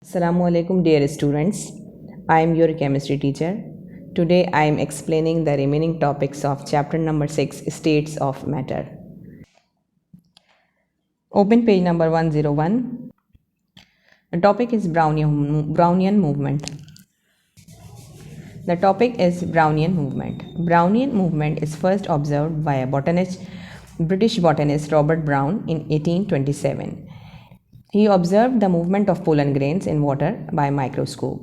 Assalamu alaikum dear students. I am your chemistry teacher. Today I am explaining the remaining topics of chapter number 6 states of matter. Open page number 101. The topic is Brownian movement. The topic is Brownian movement. Brownian movement is first observed by a British botanist Robert Brown in 1827. He observed the movement of pollen grains in water by microscope.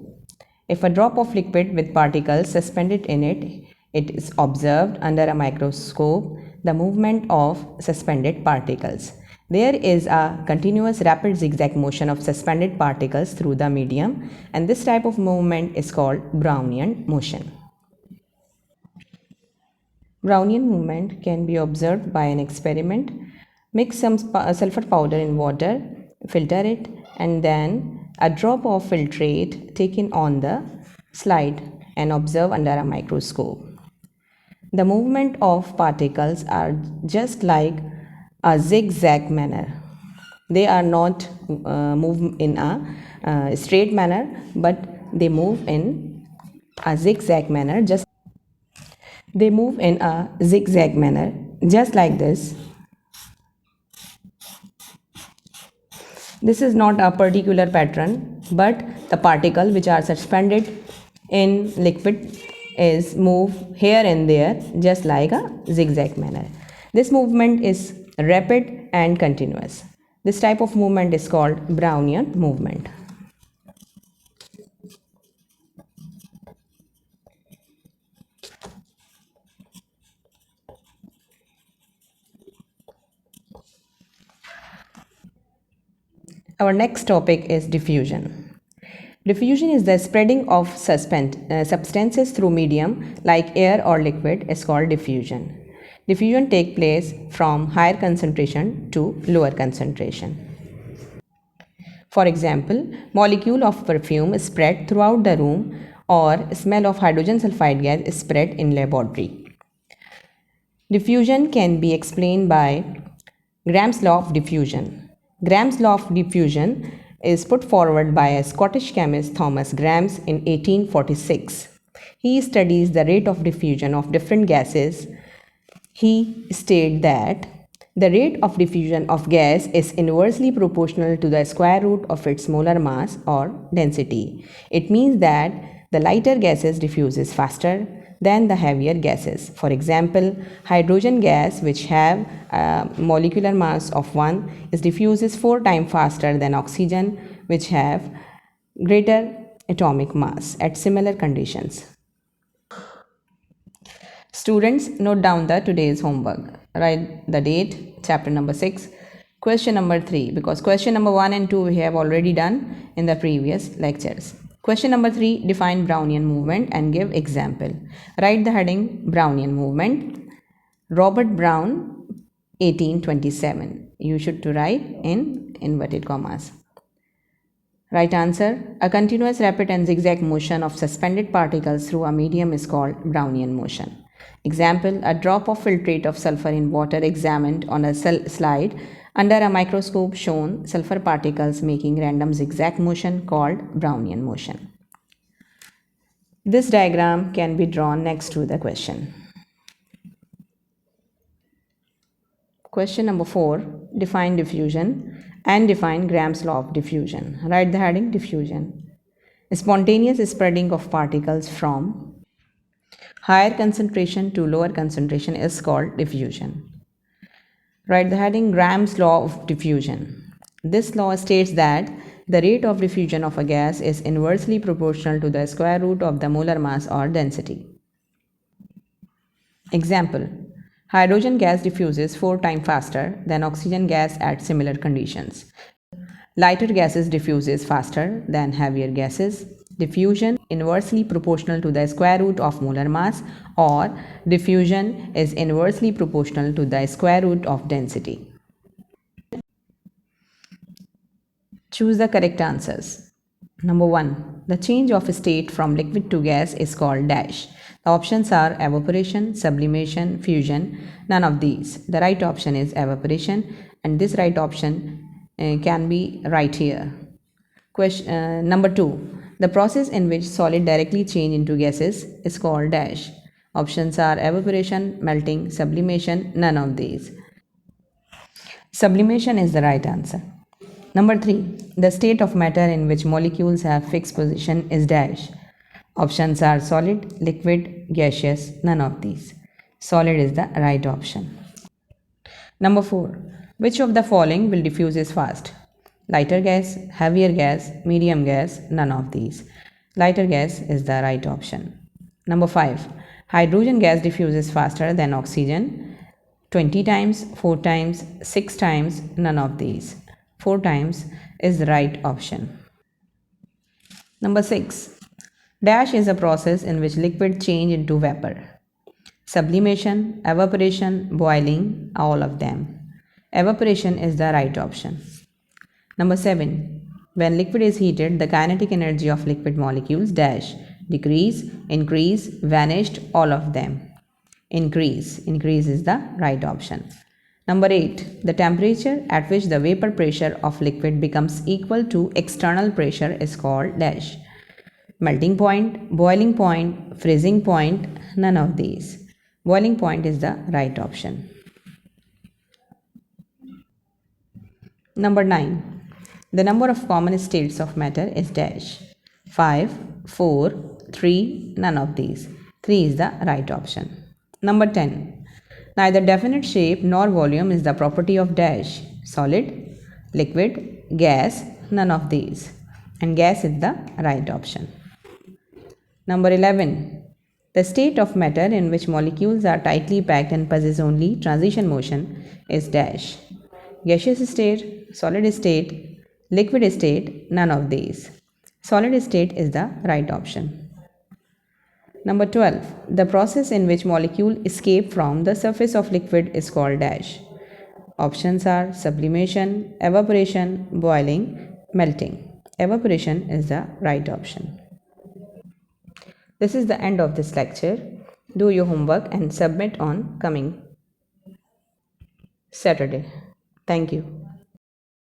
If a drop of liquid with particles suspended in it, it is observed under a microscope the movement of suspended particles. There is a continuous rapid zigzag motion of suspended particles through the medium, and this type of movement is called Brownian motion. Brownian movement can be observed by an experiment. Mix some sulfur powder in water, filter it, and then a drop of filtrate taken on the slide and observe under a microscope. The movement of particles are just like a zigzag manner. They are not move in a straight manner, but they move in a zigzag manner. They move in a zigzag manner, just like this. This is not a particular pattern, but the particle which are suspended in liquid is move here and there just like a zigzag manner. This movement is rapid and continuous. This type of movement is called Brownian movement. Our next topic is diffusion. Diffusion is the spreading of substances through medium like air or liquid is called diffusion. Diffusion takes place from higher concentration to lower concentration. For example, molecule of perfume is spread throughout the room, or smell of hydrogen sulfide gas is spread in laboratory. Diffusion can be explained by Graham's law of diffusion. Graham's law of diffusion is put forward by a Scottish chemist Thomas Graham in 1846. He studies the rate of diffusion of different gases. He stated that the rate of diffusion of gas is inversely proportional to the square root of its molar mass or density. It means that the lighter gases diffuses faster than the heavier gases. For example, hydrogen gas, which have a molecular mass of 1, is diffuses 4 times faster than oxygen, which have greater atomic mass at similar conditions. Students, note down the today's homework. Write the date, chapter number 6, question number 3, because question number 1 and 2 we have already done in the previous lectures. Question number 3, define Brownian movement and give example. Write the heading Brownian movement. Robert Brown, 1827. You should to write in inverted commas. Right answer, a continuous rapid and zigzag motion of suspended particles through a medium is called Brownian motion. Example, a drop of filtrate of sulfur in water examined on a slide under a microscope shown sulfur particles making random zigzag motion called Brownian motion. This diagram can be drawn next to the question. Question number 4, define diffusion and define Graham's law of diffusion. Write the heading diffusion. Spontaneous spreading of particles from higher concentration to lower concentration is called diffusion. Write the heading Graham's law of diffusion. This law states that the rate of diffusion of a gas is inversely proportional to the square root of the molar mass or density. Example, hydrogen gas diffuses 4 times faster than oxygen gas at similar conditions. Lighter gases diffuses faster than heavier gases. Diffusion inversely proportional to the square root of molar mass, or diffusion is inversely proportional to the square root of density. Choose the correct answers. Number 1. The change of state from liquid to gas is called dash. The options are evaporation, sublimation, fusion. None of these. The right option is evaporation, and this right option can be right here. Number 2. The process in which solid directly change into gases is called dash. Options are evaporation, melting, sublimation, none of these. Sublimation is the right answer. Number 3. The state of matter in which molecules have fixed position is dash. Options are solid, liquid, gaseous, none of these. Solid is the right option. Number 4. Which of the following will diffuses fast? Lighter gas, heavier gas, medium gas, none of these. Lighter gas is the right option. Number 5. Hydrogen gas diffuses faster than oxygen 20 times, 4 times, 6 times, none of these. 4 times is the right option. Number 6. Dash is a process in which liquid change into vapor. Sublimation, evaporation, boiling, all of them. Evaporation is the right option. Number 7. When liquid is heated, the kinetic energy of liquid molecules dash, decrease, increase, vanished, all of them. Increase is the right option. Number 8. The temperature at which the vapor pressure of liquid becomes equal to external pressure is called dash. Melting point, boiling point, freezing point, none of these. Boiling point is the right option. Number 9. The number of common states of matter is dash. 5, 4, 3, none of these. 3 is the right option. Number 10. Neither definite shape nor volume is the property of dash. Solid, liquid, gas, none of these. And gas is the right option. Number 11. The state of matter in which molecules are tightly packed and possess only transition motion is dash. Gaseous state, solid state, liquid state, none of these. Solid state is the right option. Number 12. The process in which molecule escape from the surface of liquid is called dash. Options are sublimation, evaporation, boiling, melting. Evaporation is the right option. This is the end of this lecture. Do your homework and submit on coming Saturday. Thank you.